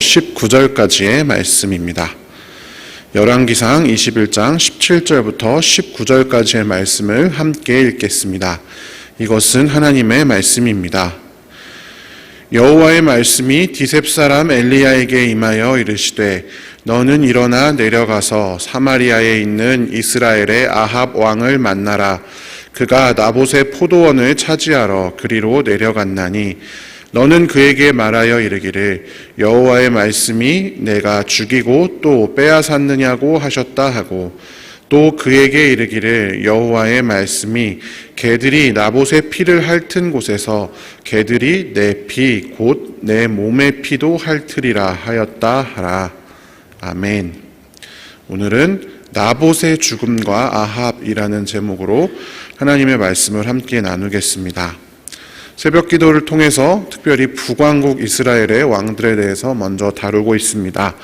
19절까지의 말씀입니다. 열왕기상 21장 17절부터 19절까지의 말씀을 함께 읽겠습니다. 이것은 하나님의 말씀입니다. 여호와의 말씀이 디셉 사람 엘리야에게 임하여 이르시되 너는 일어나 내려가서 사마리아에 있는 이스라엘의 아합 왕을 만나라. 그가 나봇의 포도원을 차지하러 그리로 내려갔나니 너는 그에게 말하여 이르기를 여호와의 말씀이 내가 죽이고 또 빼앗았느냐고 하셨다 하고 또 그에게 이르기를 여호와의 말씀이 개들이 나봇의 피를 핥은 곳에서 개들이 내 피 곧 내 몸의 피도 핥으리라 하였다 하라. 아멘. 오늘은 나봇의 죽음과 아합이라는 제목으로 하나님의 말씀을 함께 나누겠습니다. 새벽 기도를 통해서 특별히 북왕국 이스라엘의 왕들에 대해서 먼저 다루고 있습니다.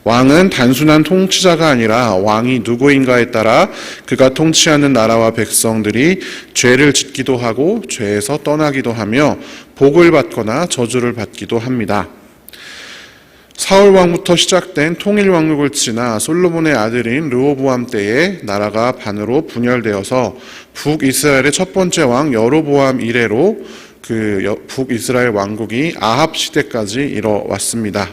왕은 단순한 통치자가 아니라 왕이 누구인가에 따라 그가 통치하는 나라와 백성들이 죄를 짓기도 하고 죄에서 떠나기도 하며 복을 받거나 저주를 받기도 합니다. 사울 왕부터 시작된 통일 왕국을 지나 솔로몬의 아들인 르호보암 때에 나라가 반으로 분열되어서 북이스라엘의 첫 번째 왕 여로보암 이래로 북이스라엘 왕국이 아합 시대까지 이뤄왔습니다.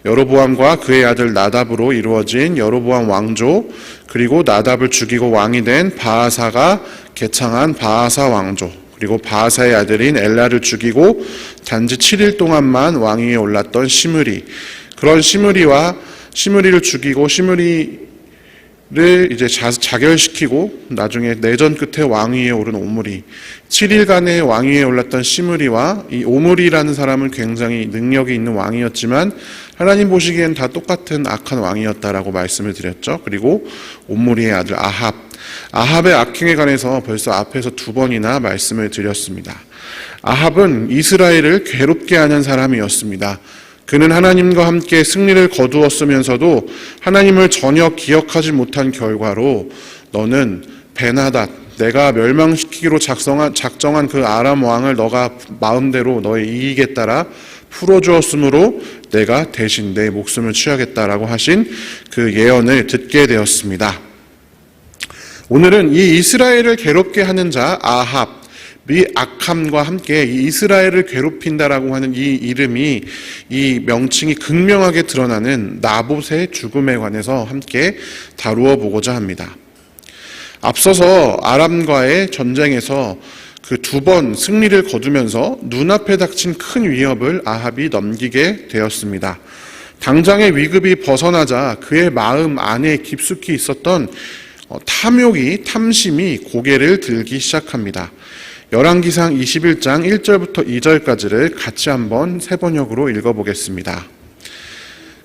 여로보암과 그의 아들 나답으로 이루어진 여로보암 왕조, 그리고 나답을 죽이고 왕이 된 바아사가 개창한 바아사 왕조, 그리고 바아사의 아들인 엘라를 죽이고 단지 7일 동안만 왕위에 올랐던 시므리, 그런 시므리를 죽이고 시므리를 이제 자결시키고 나중에 내전 끝에 왕위에 오른 오므리, 7일간의 왕위에 올랐던 시므리와 이 오므리라는 사람은 굉장히 능력이 있는 왕이었지만 하나님 보시기엔 다 똑같은 악한 왕이었다라고 말씀을 드렸죠. 그리고 오므리의 아들 아합의 악행에 관해서 벌써 앞에서 2번이나 말씀을 드렸습니다. 아합은 이스라엘을 괴롭게 하는 사람이었습니다. 그는 하나님과 함께 승리를 거두었으면서도 하나님을 전혀 기억하지 못한 결과로 너는 베나닷, 내가 멸망시키기로 작정한 그 아람 왕을 너가 마음대로 너의 이익에 따라 풀어주었으므로 내가 대신 내 목숨을 취하겠다라고 하신 그 예언을 듣게 되었습니다. 오늘은 이 이스라엘을 괴롭게 하는 자 아합이 악함과 함께 이 이스라엘을 괴롭힌다라고 하는 이 이름이, 이 명칭이 극명하게 드러나는 나봇의 죽음에 관해서 함께 다루어 보고자 합니다. 앞서서 아람과의 전쟁에서 그 2번 승리를 거두면서 눈앞에 닥친 큰 위협을 아합이 넘기게 되었습니다. 당장의 위급이 벗어나자 그의 마음 안에 깊숙이 있었던 탐심이 고개를 들기 시작합니다. 열왕기상 21장 1절부터 2절까지를 같이 한번 세 번역으로 읽어보겠습니다.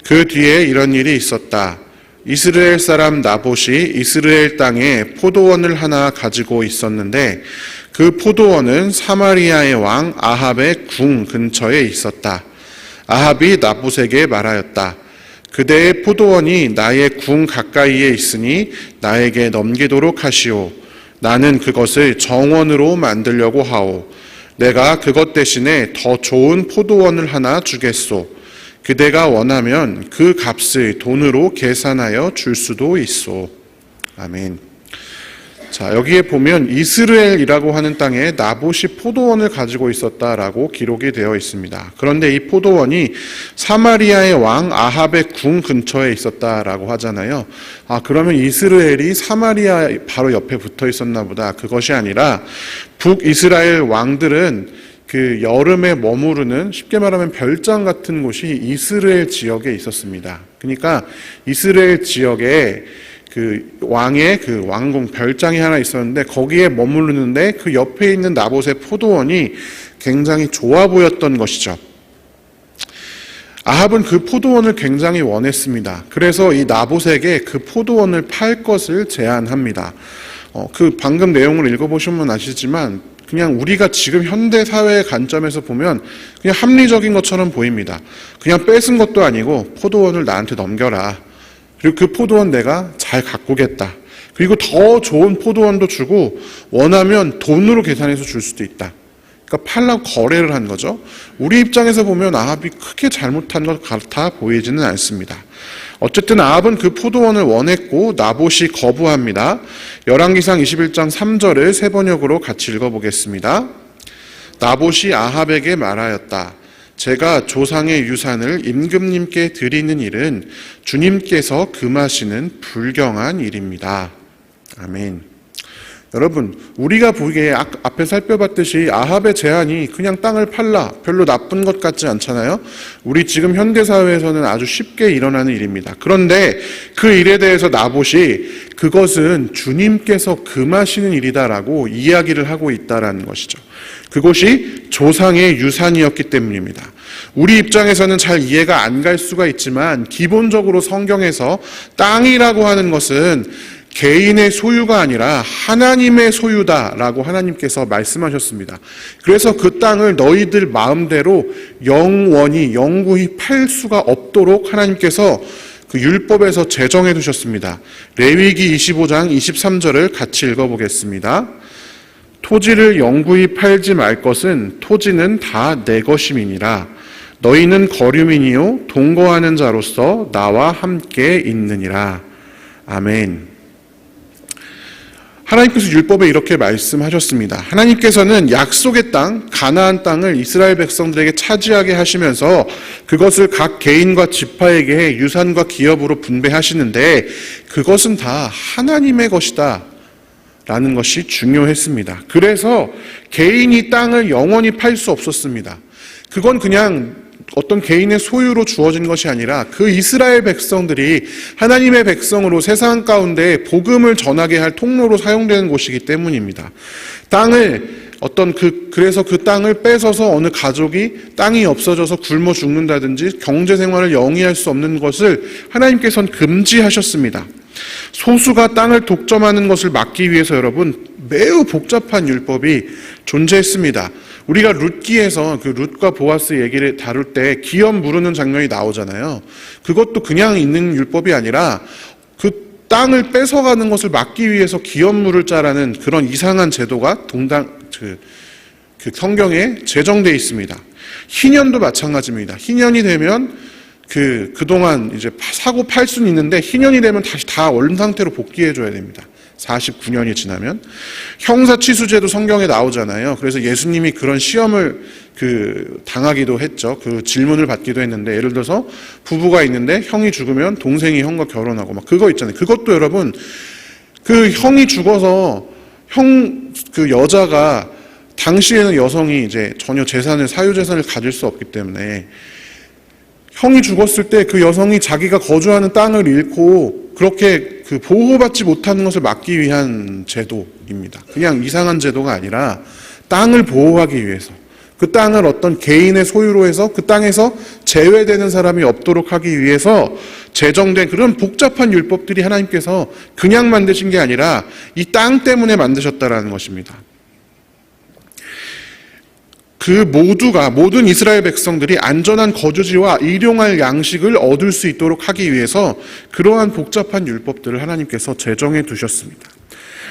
그 뒤에 이런 일이 있었다. 이스라엘 사람 나봇이 이스라엘 땅에 포도원을 하나 가지고 있었는데 그 포도원은 사마리아의 왕 아합의 궁 근처에 있었다. 아합이 나봇에게 말하였다. 그대의 포도원이 나의 궁 가까이에 있으니 나에게 넘기도록 하시오. 나는 그것을 정원으로 만들려고 하오. 내가 그것 대신에 더 좋은 포도원을 하나 주겠소. 그대가 원하면 그 값을 돈으로 계산하여 줄 수도 있소. 아멘. 자, 여기에 보면 이스라엘이라고 하는 땅에 나봇이 포도원을 가지고 있었다라고 기록이 되어 있습니다. 그런데 이 포도원이 사마리아의 왕 아합의 궁 근처에 있었다라고 하잖아요. 그러면 이스라엘이 사마리아 바로 옆에 붙어 있었나 보다. 그것이 아니라 북이스라엘 왕들은 그 여름에 머무르는, 쉽게 말하면 별장 같은 곳이 이스라엘 지역에 있었습니다. 그러니까 이스라엘 지역에 그 왕의 그 왕궁 별장이 하나 있었는데 거기에 머무르는데 그 옆에 있는 나봇의 포도원이 굉장히 좋아 보였던 것이죠. 아합은 그 포도원을 굉장히 원했습니다. 그래서 이 나봇에게 그 포도원을 팔 것을 제안합니다. 그 방금 내용을 읽어보시면 아시지만 그냥 우리가 지금 현대 사회의 관점에서 보면 그냥 합리적인 것처럼 보입니다. 그냥 뺏은 것도 아니고 포도원을 나한테 넘겨라. 그리고 그 포도원 내가 잘 가꾸겠다. 그리고 더 좋은 포도원도 주고 원하면 돈으로 계산해서 줄 수도 있다. 그러니까 팔라고 거래를 한 거죠. 우리 입장에서 보면 아합이 크게 잘못한 것 같아 보이지는 않습니다. 어쨌든 아합은 그 포도원을 원했고 나봇이 거부합니다. 열왕기상 21장 3절을 세 번역으로 같이 읽어보겠습니다. 나봇이 아합에게 말하였다. 제가 조상의 유산을 임금님께 드리는 일은 주님께서 금하시는 불경한 일입니다. 아멘. 여러분, 우리가 보기에 앞에 살펴봤듯이 아합의 제안이 그냥 땅을 팔라 별로 나쁜 것 같지 않잖아요. 우리 지금 현대사회에서는 아주 쉽게 일어나는 일입니다. 그런데 그 일에 대해서 나봇이 그것은 주님께서 금하시는 일이다라고 이야기를 하고 있다라는 것이죠. 그것이 조상의 유산이었기 때문입니다. 우리 입장에서는 잘 이해가 안 갈 수가 있지만 기본적으로 성경에서 땅이라고 하는 것은 개인의 소유가 아니라 하나님의 소유다라고 하나님께서 말씀하셨습니다. 그래서 그 땅을 너희들 마음대로 영원히 팔 수가 없도록 하나님께서 그 율법에서 제정해 두셨습니다. 레위기 25장 23절을 같이 읽어보겠습니다. 토지를 영구히 팔지 말 것은 토지는 다 내 것임이니라. 너희는 거류민이요 동거하는 자로서 나와 함께 있느니라. 아멘. 하나님께서 율법에 이렇게 말씀하셨습니다. 하나님께서는 약속의 땅, 가나안 땅을 이스라엘 백성들에게 차지하게 하시면서 그것을 각 개인과 지파에게 유산과 기업으로 분배하시는데 그것은 다 하나님의 것이다 라는 것이 중요했습니다. 그래서 개인이 땅을 영원히 팔 수 없었습니다. 그건 그냥 어떤 개인의 소유로 주어진 것이 아니라 그 이스라엘 백성들이 하나님의 백성으로 세상 가운데 복음을 전하게 할 통로로 사용되는 곳이기 때문입니다. 그래서 그 땅을 뺏어서 어느 가족이 땅이 없어져서 굶어 죽는다든지 경제 생활을 영위할 수 없는 것을 하나님께서는 금지하셨습니다. 소수가 땅을 독점하는 것을 막기 위해서 여러분 매우 복잡한 율법이 존재했습니다. 우리가 룻기에서 그 룻과 보아스 얘기를 다룰 때 기업 무르는 장면이 나오잖아요. 그것도 그냥 있는 율법이 아니라 그 땅을 뺏어가는 것을 막기 위해서 기업 물을 자라는 그런 이상한 제도가 그 성경에 제정되어 있습니다. 희년도 마찬가지입니다. 희년이 되면 그동안 이제 사고 팔 수는 있는데 희년이 되면 다시 다 원래 상태로 복귀해 줘야 됩니다. 49년이 지나면. 형사치수제도 성경에 나오잖아요. 그래서 예수님이 그런 시험을 당하기도 했죠. 그 질문을 받기도 했는데, 예를 들어서 부부가 있는데 형이 죽으면 동생이 형과 결혼하고 막 그거 있잖아요. 그것도 여러분 그 형이 죽어서 그 여자가 당시에는 여성이 이제 전혀 사유재산을 가질 수 없기 때문에 형이 죽었을 때 그 여성이 자기가 거주하는 땅을 잃고 그렇게 보호받지 못하는 것을 막기 위한 제도입니다. 그냥 이상한 제도가 아니라 땅을 보호하기 위해서 그 땅을 어떤 개인의 소유로 해서 그 땅에서 제외되는 사람이 없도록 하기 위해서 제정된 그런 복잡한 율법들이 하나님께서 그냥 만드신 게 아니라 이 땅 때문에 만드셨다라는 것입니다. 모든 이스라엘 백성들이 안전한 거주지와 일용할 양식을 얻을 수 있도록 하기 위해서 그러한 복잡한 율법들을 하나님께서 제정해 두셨습니다.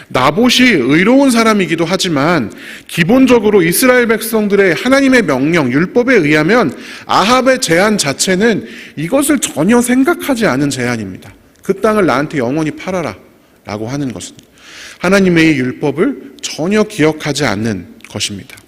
나봇이 의로운 사람이기도 하지만 기본적으로 이스라엘 백성들의 하나님의 명령, 율법에 의하면 아합의 제안 자체는 이것을 전혀 생각하지 않은 제안입니다. 그 땅을 나한테 영원히 팔아라 라고 하는 것은 하나님의 율법을 전혀 기억하지 않는 것입니다.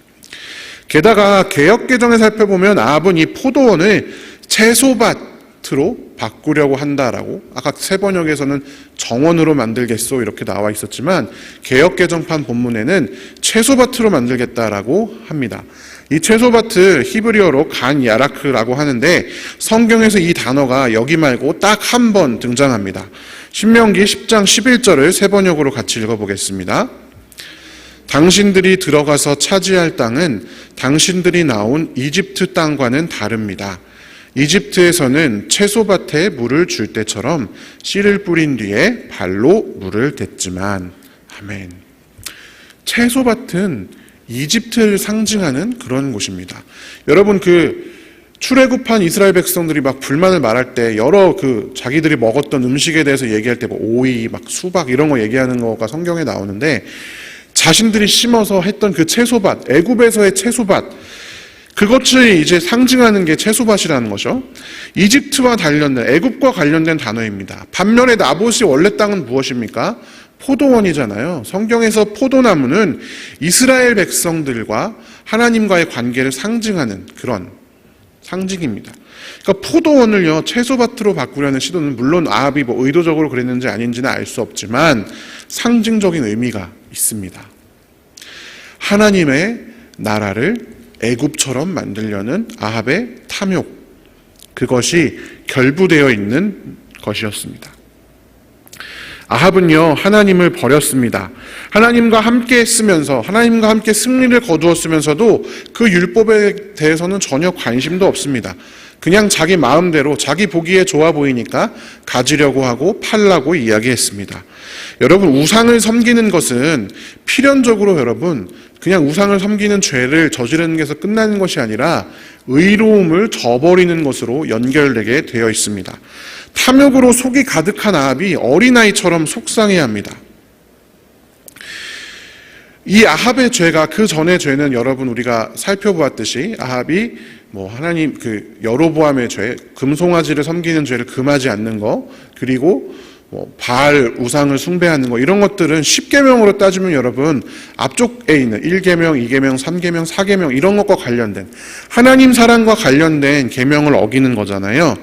게다가 개역개정에 살펴보면 아합은 이 포도원을 채소밭으로 바꾸려고 한다라고, 아까 세 번역에서는 정원으로 만들겠소 이렇게 나와 있었지만 개역개정판 본문에는 채소밭으로 만들겠다라고 합니다. 이 채소밭을 히브리어로 간 야라크라고 하는데 성경에서 이 단어가 여기 말고 딱 한 번 등장합니다. 신명기 10장 11절을 세 번역으로 같이 읽어보겠습니다. 당신들이 들어가서 차지할 땅은 당신들이 나온 이집트 땅과는 다릅니다. 이집트에서는 채소밭에 물을 줄 때처럼 씨를 뿌린 뒤에 발로 물을 댔지만. 아멘. 채소밭은 이집트를 상징하는 그런 곳입니다. 여러분 출애굽한 이스라엘 백성들이 막 불만을 말할 때 여러 자기들이 먹었던 음식에 대해서 얘기할 때 뭐 오이, 막 수박 이런 거 얘기하는 거가 성경에 나오는데 자신들이 심어서 했던 그 채소밭, 애굽에서의 채소밭, 그것을 이제 상징하는 게 채소밭이라는 거죠. 이집트와 관련된, 애굽과 관련된 단어입니다. 반면에 나봇이 원래 땅은 무엇입니까? 포도원이잖아요. 성경에서 포도나무는 이스라엘 백성들과 하나님과의 관계를 상징하는 그런 상징입니다. 그러니까 포도원을요, 채소밭으로 바꾸려는 시도는 물론 아합이 의도적으로 그랬는지 아닌지는 알 수 없지만 상징적인 의미가 있습니다. 하나님의 나라를 애굽처럼 만들려는 아합의 탐욕, 그것이 결부되어 있는 것이었습니다. 아합은요, 하나님을 버렸습니다. 하나님과 함께 했으면서, 하나님과 함께 승리를 거두었으면서도 그 율법에 대해서는 전혀 관심도 없습니다. 그냥 자기 마음대로 자기 보기에 좋아 보이니까 가지려고 하고 팔라고 이야기했습니다. 여러분, 우상을 섬기는 것은 필연적으로 여러분 그냥 우상을 섬기는 죄를 저지르는 것에서 끝나는 것이 아니라 의로움을 저버리는 것으로 연결되게 되어 있습니다. 탐욕으로 속이 가득한 아합이 어린아이처럼 속상해야 합니다. 이 아합의 죄가, 그 전의 죄는 여러분 우리가 살펴보았듯이 아합이 하나님 여로보암의 죄, 금송아지를 섬기는 죄를 금하지 않는 거, 그리고 바알 우상을 숭배하는 거, 이런 것들은 10계명으로 따지면 여러분 앞쪽에 있는 1계명, 2계명, 3계명, 4계명 이런 것과 관련된 하나님 사랑과 관련된 계명을 어기는 거잖아요.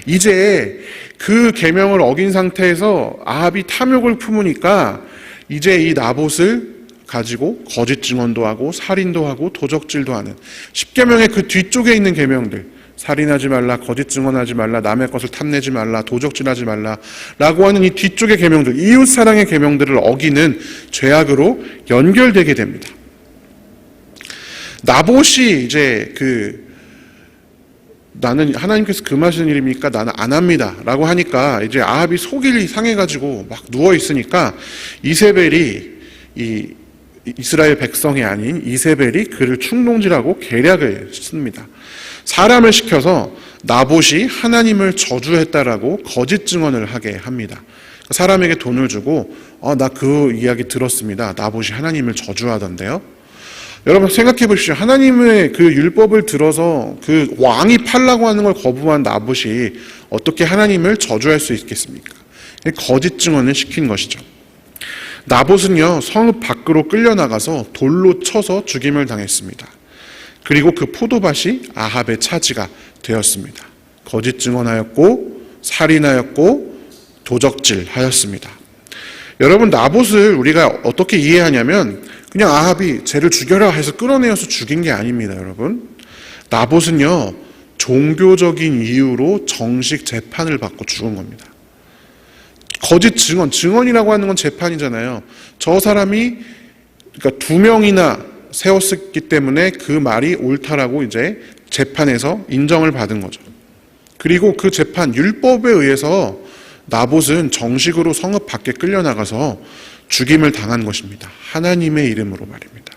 이제 그 계명을 어긴 상태에서 아합이 탐욕을 품으니까 이제 이 나봇을 가지고 거짓 증언도 하고 살인도 하고 도적질도 하는 10계명의 그 뒤쪽에 있는 계명들, 살인하지 말라, 거짓 증언하지 말라, 남의 것을 탐내지 말라, 도적질하지 말라 라고 하는 이 뒤쪽의 계명들, 이웃사랑의 계명들을 어기는 죄악으로 연결되게 됩니다. 나봇이 이제 나는 하나님께서 금하시는 일입니까? 나는 안 합니다 라고 하니까 이제 아합이 속이 상해가지고 막 누워있으니까 이세벨이, 이스라엘 백성이 아닌 이세벨이 그를 충동질하고 계략을 씁니다. 사람을 시켜서 나봇이 하나님을 저주했다라고 거짓 증언을 하게 합니다. 사람에게 돈을 주고 나 그 이야기 들었습니다. 나봇이 하나님을 저주하던데요. 여러분 생각해 보십시오. 하나님의 그 율법을 들어서 그 왕이 팔라고 하는 걸 거부한 나봇이 어떻게 하나님을 저주할 수 있겠습니까? 거짓 증언을 시킨 것이죠. 나봇은요, 성읍 밖으로 끌려나가서 돌로 쳐서 죽임을 당했습니다. 그리고 그 포도밭이 아합의 차지가 되었습니다. 거짓 증언하였고 살인하였고 도적질하였습니다. 여러분, 나봇을 우리가 어떻게 이해하냐면 그냥 아합이 쟤를 죽여라 해서 끌어내어서 죽인 게 아닙니다. 여러분, 나봇은요, 종교적인 이유로 정식 재판을 받고 죽은 겁니다. 거짓 증언이라고 하는 건 재판이잖아요. 저 사람이 그러니까 2명이나 세웠기 때문에 그 말이 옳다라고 이제 재판에서 인정을 받은 거죠. 그리고 그 재판, 율법에 의해서 나봇은 정식으로 성읍 밖에 끌려나가서 죽임을 당한 것입니다. 하나님의 이름으로 말입니다.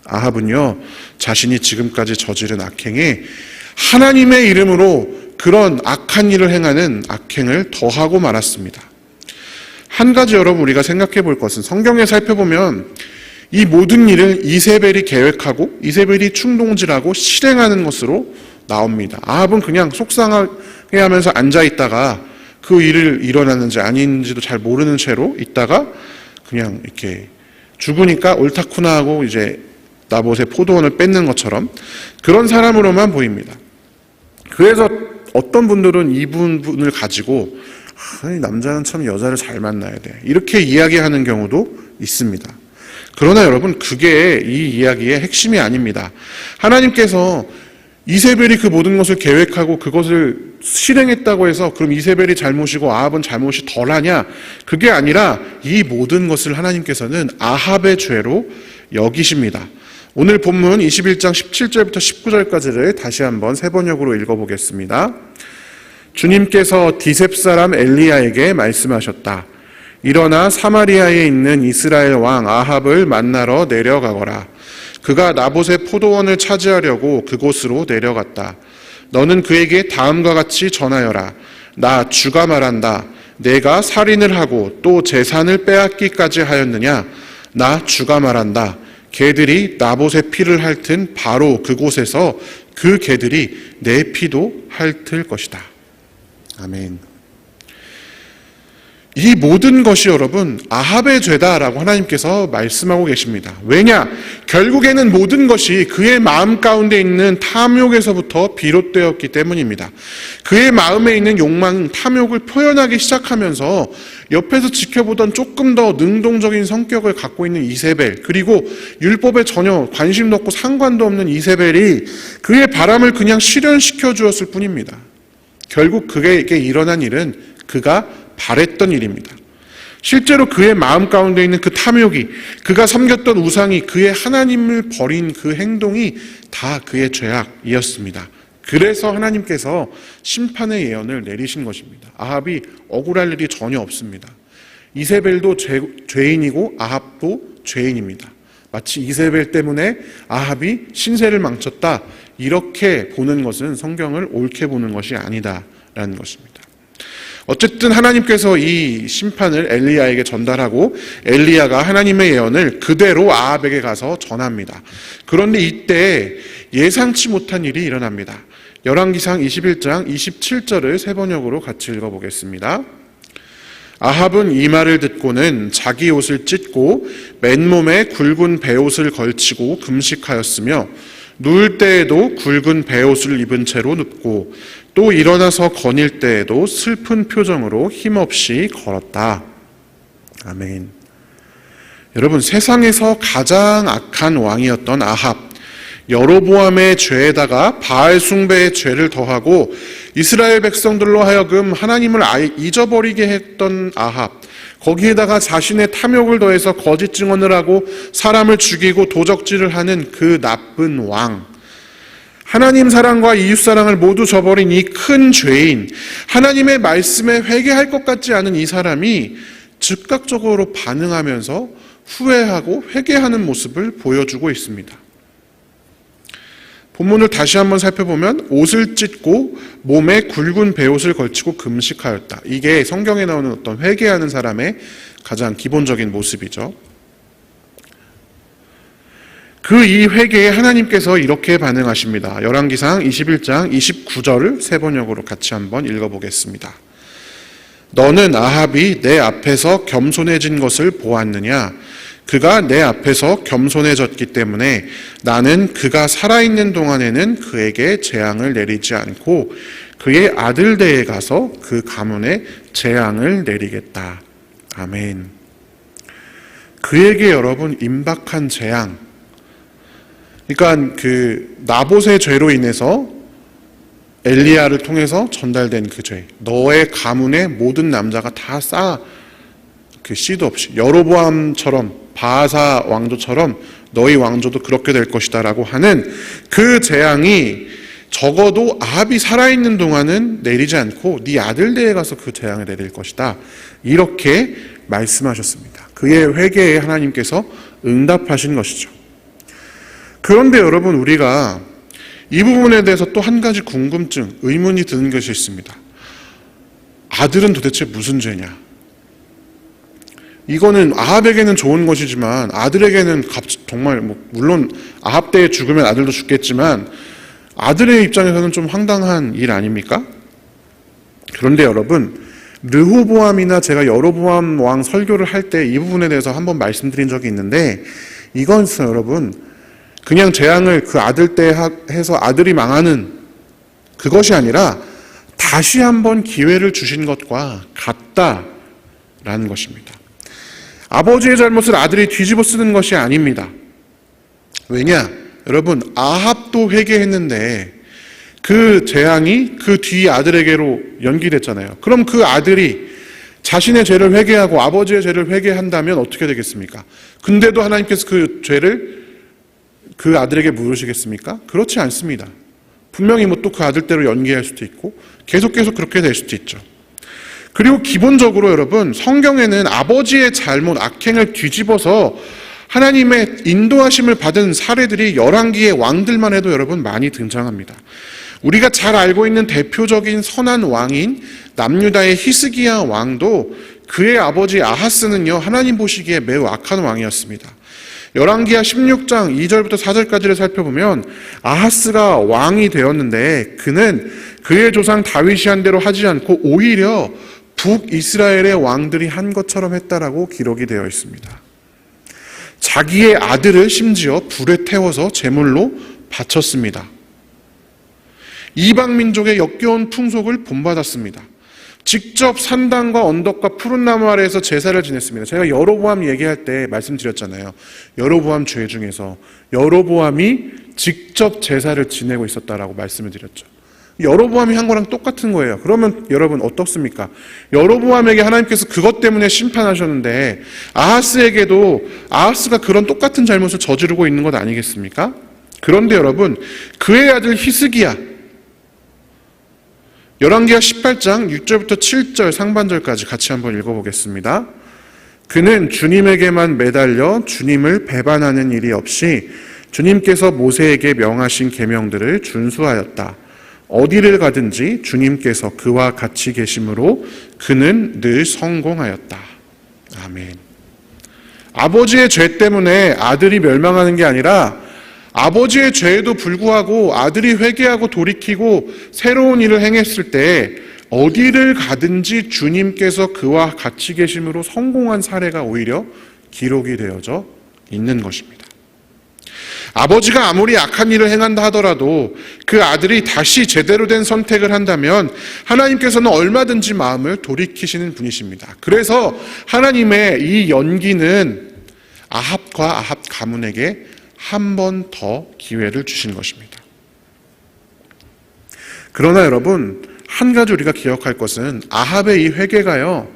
아합은요, 자신이 지금까지 저지른 악행에 하나님의 이름으로 그런 악한 일을 행하는 악행을 더하고 말았습니다. 한 가지 여러분 우리가 생각해 볼 것은, 성경에 살펴보면 이 모든 일을 이세벨이 계획하고 이세벨이 충동질하고 실행하는 것으로 나옵니다. 아합은 그냥 속상하게 하면서 앉아있다가 그 일을 일어났는지 아닌지도 잘 모르는 채로 있다가 그냥 이렇게 죽으니까 옳다쿠나 하고 이제 나봇의 포도원을 뺏는 것처럼 그런 사람으로만 보입니다. 그래서 어떤 분들은 이 부분을 가지고 남자는 참 여자를 잘 만나야 돼, 이렇게 이야기하는 경우도 있습니다. 그러나 여러분, 그게 이 이야기의 핵심이 아닙니다. 하나님께서 이세벨이 그 모든 것을 계획하고 그것을 실행했다고 해서 그럼 이세벨이 잘못이고 아합은 잘못이 덜하냐? 그게 아니라 이 모든 것을 하나님께서는 아합의 죄로 여기십니다. 오늘 본문 21장 17절부터 19절까지를 다시 한번 세 번역으로 읽어보겠습니다. 주님께서 디셉 사람 엘리야에게 말씀하셨다. 일어나 사마리아에 있는 이스라엘 왕 아합을 만나러 내려가거라. 그가 나봇의 포도원을 차지하려고 그곳으로 내려갔다. 너는 그에게 다음과 같이 전하여라. 나 주가 말한다. 내가 살인을 하고 또 재산을 빼앗기까지 하였느냐? 나 주가 말한다. 개들이 나봇의 피를 핥은 바로 그곳에서 그 개들이 내 피도 핥을 것이다. 아멘. 이 모든 것이 여러분 아합의 죄다라고 하나님께서 말씀하고 계십니다. 왜냐? 결국에는 모든 것이 그의 마음 가운데 있는 탐욕에서부터 비롯되었기 때문입니다. 그의 마음에 있는 욕망, 탐욕을 표현하기 시작하면서 옆에서 지켜보던 조금 더 능동적인 성격을 갖고 있는 이세벨, 그리고 율법에 전혀 관심도 없고 상관도 없는 이세벨이 그의 바람을 그냥 실현시켜 주었을 뿐입니다. 결국 그에게 일어난 일은 그가 바랬던 일입니다. 실제로 그의 마음 가운데 있는 그 탐욕이, 그가 섬겼던 우상이, 그의 하나님을 버린 그 행동이 다 그의 죄악이었습니다. 그래서 하나님께서 심판의 예언을 내리신 것입니다. 아합이 억울할 일이 전혀 없습니다. 이세벨도 죄인이고 아합도 죄인입니다. 마치 이세벨 때문에 아합이 신세를 망쳤다, 이렇게 보는 것은 성경을 옳게 보는 것이 아니다라는 것입니다. 어쨌든 하나님께서 이 심판을 엘리야에게 전달하고 엘리야가 하나님의 예언을 그대로 아합에게 가서 전합니다. 그런데 이때 예상치 못한 일이 일어납니다. 열왕기상 21장 27절을 세 번역으로 같이 읽어보겠습니다. 아합은 이 말을 듣고는 자기 옷을 찢고 맨몸에 굵은 베옷을 걸치고 금식하였으며 누울 때에도 굵은 베옷을 입은 채로 눕고 또 일어나서 거닐 때에도 슬픈 표정으로 힘없이 걸었다. 아멘. 여러분, 세상에서 가장 악한 왕이었던 아합, 여로보암의 죄에다가 바알 숭배의 죄를 더하고 이스라엘 백성들로 하여금 하나님을 아예 잊어버리게 했던 아합, 거기에다가 자신의 탐욕을 더해서 거짓 증언을 하고 사람을 죽이고 도적질을 하는 그 나쁜 왕, 하나님 사랑과 이웃 사랑을 모두 저버린 이 큰 죄인, 하나님의 말씀에 회개할 것 같지 않은 이 사람이 즉각적으로 반응하면서 후회하고 회개하는 모습을 보여주고 있습니다. 본문을 다시 한번 살펴보면 옷을 찢고 몸에 굵은 베옷을 걸치고 금식하였다. 이게 성경에 나오는 어떤 회개하는 사람의 가장 기본적인 모습이죠. 그 이 회개에 하나님께서 이렇게 반응하십니다. 열왕기상 21장 29절을 세 번역으로 같이 한번 읽어보겠습니다. 너는 아합이 내 앞에서 겸손해진 것을 보았느냐? 그가 내 앞에서 겸손해졌기 때문에 나는 그가 살아있는 동안에는 그에게 재앙을 내리지 않고 그의 아들대에 가서 그 가문에 재앙을 내리겠다. 아멘. 그에게 여러분 임박한 재앙, 그러니까 그 나봇의 죄로 인해서 엘리야를 통해서 전달된 그 죄, 너의 가문의 모든 남자가 다 그 씨도 없이 여로보암처럼 바하사 왕조처럼 너희 왕조도 그렇게 될 것이다 라고 하는 그 재앙이 적어도 아합이 살아있는 동안은 내리지 않고 네 아들대에 가서 그 재앙을 내릴 것이다, 이렇게 말씀하셨습니다. 그의 회개에 하나님께서 응답하신 것이죠. 그런데 여러분, 우리가 이 부분에 대해서 또 한 가지 궁금증, 의문이 드는 것이 있습니다. 아들은 도대체 무슨 죄냐? 이거는 아합에게는 좋은 것이지만 아들에게는 정말 물론 아합 때에 죽으면 아들도 죽겠지만 아들의 입장에서는 좀 황당한 일 아닙니까? 그런데 여러분, 르호보암이나 제가 여로보암 왕 설교를 할 때 이 부분에 대해서 한번 말씀드린 적이 있는데, 이것은 여러분 그냥 재앙을 그 아들 때 해서 아들이 망하는 그것이 아니라 다시 한번 기회를 주신 것과 같다라는 것입니다. 아버지의 잘못을 아들이 뒤집어 쓰는 것이 아닙니다. 왜냐? 여러분, 아합도 회개했는데 그 재앙이 그 뒤 아들에게로 연기됐잖아요. 그럼 그 아들이 자신의 죄를 회개하고 아버지의 죄를 회개한다면 어떻게 되겠습니까? 근데도 하나님께서 그 죄를 그 아들에게 물으시겠습니까? 그렇지 않습니다. 분명히 또 그 아들대로 연기할 수도 있고 계속 그렇게 될 수도 있죠. 그리고 기본적으로 여러분, 성경에는 아버지의 잘못, 악행을 뒤집어서 하나님의 인도하심을 받은 사례들이 열왕기의 왕들만 해도 여러분 많이 등장합니다. 우리가 잘 알고 있는 대표적인 선한 왕인 남유다의 히스기야 왕도 그의 아버지 아하스는요, 하나님 보시기에 매우 악한 왕이었습니다. 열왕기하 16장 2절부터 4절까지를 살펴보면 아하스가 왕이 되었는데 그는 그의 조상 다윗이 한 대로 하지 않고 오히려 북이스라엘의 왕들이 한 것처럼 했다라고 기록이 되어 있습니다. 자기의 아들을 심지어 불에 태워서 제물로 바쳤습니다. 이방 민족의 역겨운 풍속을 본받았습니다. 직접 산당과 언덕과 푸른 나무 아래에서 제사를 지냈습니다. 제가 여로보암 얘기할 때 말씀드렸잖아요. 여로보암 죄 중에서 여로보암이 직접 제사를 지내고 있었다라고 말씀을 드렸죠. 여로보암이 한 거랑 똑같은 거예요. 그러면 여러분 어떻습니까? 여로보암에게 하나님께서 그것 때문에 심판하셨는데 아하스에게도 아하스가 그런 똑같은 잘못을 저지르고 있는 것 아니겠습니까? 그런데 여러분, 그의 아들 히스기야, 열왕기하 18장 6절부터 7절 상반절까지 같이 한번 읽어보겠습니다. 그는 주님에게만 매달려 주님을 배반하는 일이 없이 주님께서 모세에게 명하신 계명들을 준수하였다. 어디를 가든지 주님께서 그와 같이 계심으로 그는 늘 성공하였다. 아멘. 아버지의 죄 때문에 아들이 멸망하는 게 아니라 아버지의 죄에도 불구하고 아들이 회개하고 돌이키고 새로운 일을 행했을 때 어디를 가든지 주님께서 그와 같이 계심으로 성공한 사례가 오히려 기록이 되어져 있는 것입니다. 아버지가 아무리 악한 일을 행한다 하더라도 그 아들이 다시 제대로 된 선택을 한다면 하나님께서는 얼마든지 마음을 돌이키시는 분이십니다. 그래서 하나님의 이 연기는 아합과 아합 가문에게 한 번 더 기회를 주신 것입니다. 그러나 여러분, 한 가지 우리가 기억할 것은 아합의 이 회개가요,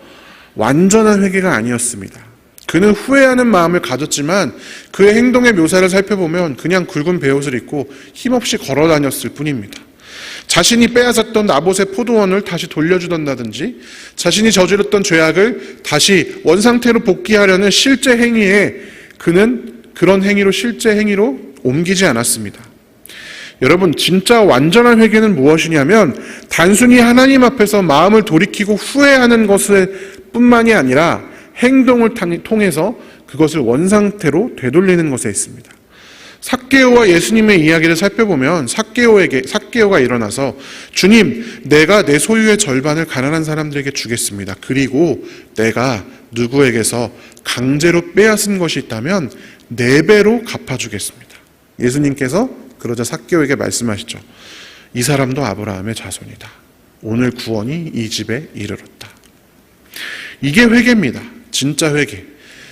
완전한 회개가 아니었습니다. 그는 후회하는 마음을 가졌지만 그의 행동의 묘사를 살펴보면 그냥 굵은 베옷을 입고 힘없이 걸어 다녔을 뿐입니다. 자신이 빼앗았던 나봇의 포도원을 다시 돌려주던다든지 자신이 저질렀던 죄악을 다시 원상태로 복귀하려는 실제 행위에 그는 그런 행위로 실제 행위로 옮기지 않았습니다. 여러분, 진짜 완전한 회개는 무엇이냐면 단순히 하나님 앞에서 마음을 돌이키고 후회하는 것을 뿐만이 아니라 행동을 통해서 그것을 원상태로 되돌리는 것에 있습니다. 삭개오와 예수님의 이야기를 살펴보면 삭개오가 일어나서 주님, 내가 내 소유의 절반을 가난한 사람들에게 주겠습니다. 그리고 내가 누구에게서 강제로 빼앗은 것이 있다면 4배로 갚아주겠습니다. 예수님께서 그러자 삭개오에게 말씀하시죠. 이 사람도 아브라함의 자손이다. 오늘 구원이 이 집에 이르렀다. 이게 회개입니다. 진짜 회개.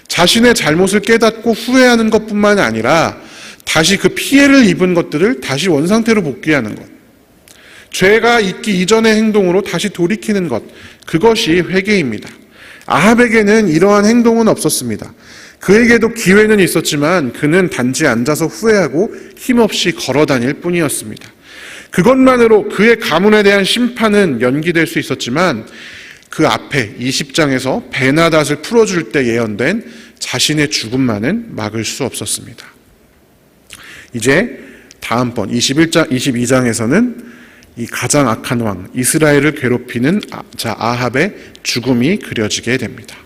자신의 잘못을 깨닫고 후회하는 것뿐만 아니라 다시 그 피해를 입은 것들을 다시 원상태로 복귀하는 것. 죄가 있기 이전의 행동으로 다시 돌이키는 것. 그것이 회개입니다. 아합에게는 이러한 행동은 없었습니다. 그에게도 기회는 있었지만 그는 단지 앉아서 후회하고 힘없이 걸어다닐 뿐이었습니다. 그것만으로 그의 가문에 대한 심판은 연기될 수 있었지만 그 앞에 20장에서 베나닷을 풀어줄 때 예언된 자신의 죽음만은 막을 수 없었습니다. 이제 다음번 22장에서는 이 가장 악한 왕 이스라엘을 괴롭히는 아합의 죽음이 그려지게 됩니다.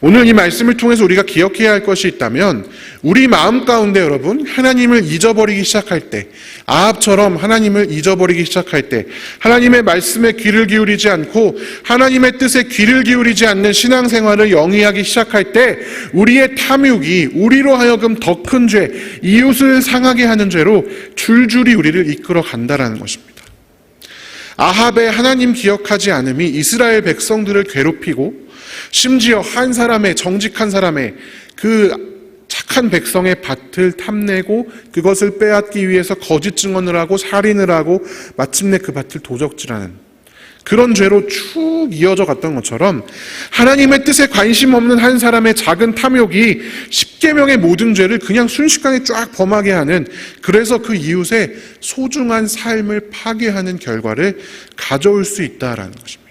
오늘 이 말씀을 통해서 우리가 기억해야 할 것이 있다면 우리 마음 가운데 여러분, 하나님을 잊어버리기 시작할 때, 아합처럼 하나님을 잊어버리기 시작할 때, 하나님의 말씀에 귀를 기울이지 않고 하나님의 뜻에 귀를 기울이지 않는 신앙생활을 영위하기 시작할 때 우리의 탐욕이 우리로 하여금 더 큰 죄, 이웃을 상하게 하는 죄로 줄줄이 우리를 이끌어 간다라는 것입니다. 아합의 하나님 기억하지 않음이 이스라엘 백성들을 괴롭히고 심지어 한 사람의, 정직한 사람의 그 착한 백성의 밭을 탐내고 그것을 빼앗기 위해서 거짓 증언을 하고 살인을 하고 마침내 그 밭을 도적질하는 그런 죄로 쭉 이어져 갔던 것처럼 하나님의 뜻에 관심 없는 한 사람의 작은 탐욕이 십계명의 모든 죄를 그냥 순식간에 쫙 범하게 하는, 그래서 그 이웃의 소중한 삶을 파괴하는 결과를 가져올 수 있다라는 것입니다.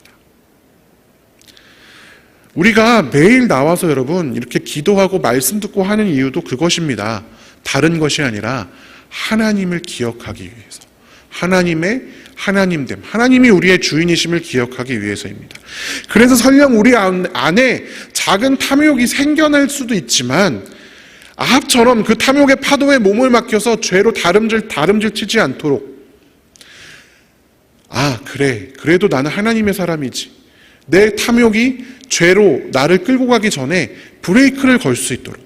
우리가 매일 나와서 여러분 이렇게 기도하고 말씀 듣고 하는 이유도 그것입니다. 다른 것이 아니라 하나님을 기억하기 위해서, 하나님의 하나님됨, 하나님이 우리의 주인이심을 기억하기 위해서입니다. 그래서 설령 우리 안에 작은 탐욕이 생겨날 수도 있지만 아합처럼 그 탐욕의 파도에 몸을 맡겨서 죄로 다름질 치지 않도록, 그래, 그래도 나는 하나님의 사람이지, 내 탐욕이 죄로 나를 끌고 가기 전에 브레이크를 걸 수 있도록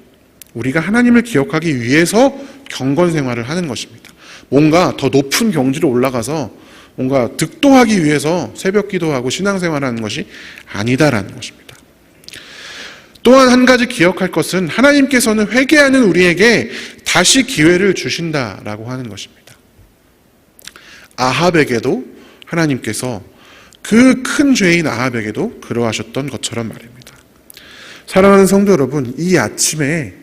우리가 하나님을 기억하기 위해서 경건 생활을 하는 것입니다. 뭔가 더 높은 경지로 올라가서 뭔가 득도하기 위해서 새벽 기도하고 신앙생활하는 것이 아니다라는 것입니다. 또한 한 가지 기억할 것은 하나님께서는 회개하는 우리에게 다시 기회를 주신다라고 하는 것입니다. 아합에게도 하나님께서, 그 큰 죄인 아합에게도 그러하셨던 것처럼 말입니다. 사랑하는 성도 여러분, 이 아침에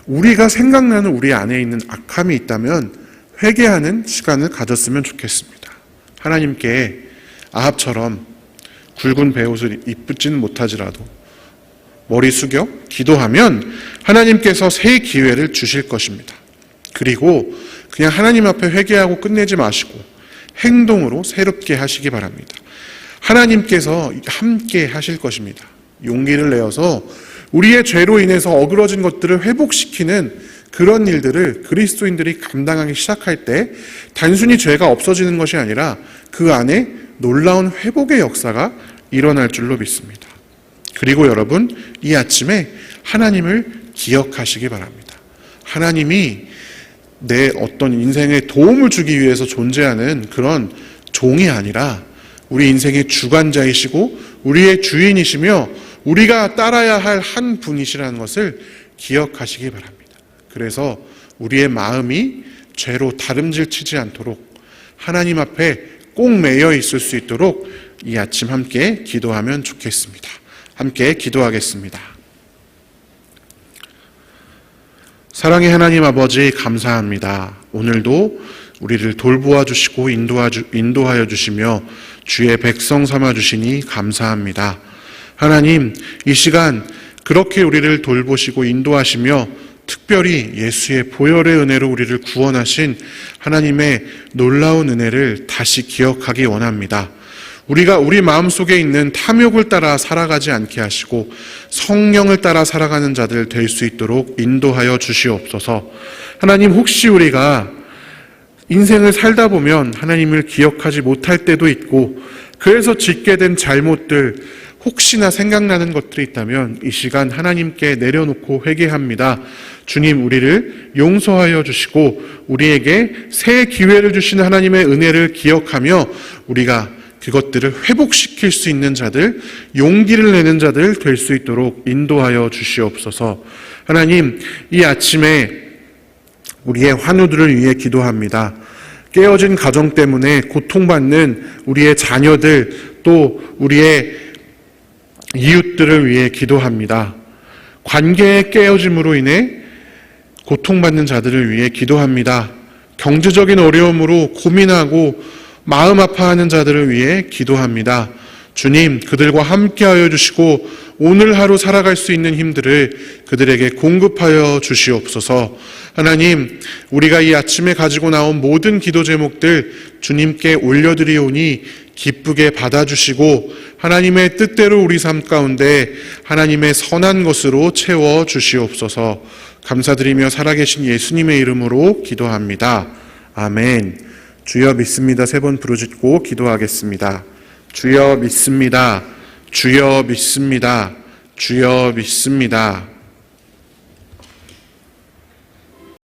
우리가 생각나는 우리 안에 있는 악함이 있다면 회개하는 시간을 가졌으면 좋겠습니다. 하나님께 아합처럼 굵은 베옷을 입지는 못하지라도 머리 숙여 기도하면 하나님께서 새 기회를 주실 것입니다. 그리고 그냥 하나님 앞에 회개하고 끝내지 마시고 행동으로 새롭게 하시기 바랍니다. 하나님께서 함께 하실 것입니다. 용기를 내어서 우리의 죄로 인해서 어그러진 것들을 회복시키는 그런 일들을 그리스도인들이 감당하기 시작할 때 단순히 죄가 없어지는 것이 아니라 그 안에 놀라운 회복의 역사가 일어날 줄로 믿습니다. 그리고 여러분, 이 아침에 하나님을 기억하시기 바랍니다. 하나님이 내 어떤 인생에 도움을 주기 위해서 존재하는 그런 종이 아니라 우리 인생의 주관자이시고 우리의 주인이시며 우리가 따라야 할 한 분이시라는 것을 기억하시기 바랍니다. 그래서 우리의 마음이 죄로 다름질 치지 않도록 하나님 앞에 꼭 매여 있을 수 있도록 이 아침 함께 기도하면 좋겠습니다. 함께 기도하겠습니다. 사랑의 하나님 아버지, 감사합니다. 오늘도 우리를 돌보아 주시고 인도하여 주시며 주의 백성 삼아 주시니 감사합니다. 하나님, 이 시간 그렇게 우리를 돌보시고 인도하시며 특별히 예수의 보혈의 은혜로 우리를 구원하신 하나님의 놀라운 은혜를 다시 기억하기 원합니다. 우리가 우리 마음속에 있는 탐욕을 따라 살아가지 않게 하시고 성령을 따라 살아가는 자들 될 수 있도록 인도하여 주시옵소서. 하나님, 혹시 우리가 인생을 살다 보면 하나님을 기억하지 못할 때도 있고 그래서 짓게 된 잘못들, 혹시나 생각나는 것들이 있다면 이 시간 하나님께 내려놓고 회개합니다. 주님, 우리를 용서하여 주시고 우리에게 새 기회를 주시는 하나님의 은혜를 기억하며 우리가 그것들을 회복시킬 수 있는 자들, 용기를 내는 자들 될 수 있도록 인도하여 주시옵소서. 하나님, 이 아침에 우리의 환우들을 위해 기도합니다. 깨어진 가정 때문에 고통받는 우리의 자녀들, 또 우리의 이웃들을 위해 기도합니다. 관계의 깨어짐으로 인해 고통받는 자들을 위해 기도합니다. 경제적인 어려움으로 고민하고 마음 아파하는 자들을 위해 기도합니다. 주님, 그들과 함께하여 주시고 오늘 하루 살아갈 수 있는 힘들을 그들에게 공급하여 주시옵소서. 하나님, 우리가 이 아침에 가지고 나온 모든 기도 제목들 주님께 올려드리오니 기쁘게 받아주시고 하나님의 뜻대로 우리 삶 가운데 하나님의 선한 것으로 채워 주시옵소서. 감사드리며 살아계신 예수님의 이름으로 기도합니다. 아멘. 주여 믿습니다. 3번 부르짖고 기도하겠습니다. 주여 믿습니다. 주여 믿습니다. 주여 믿습니다.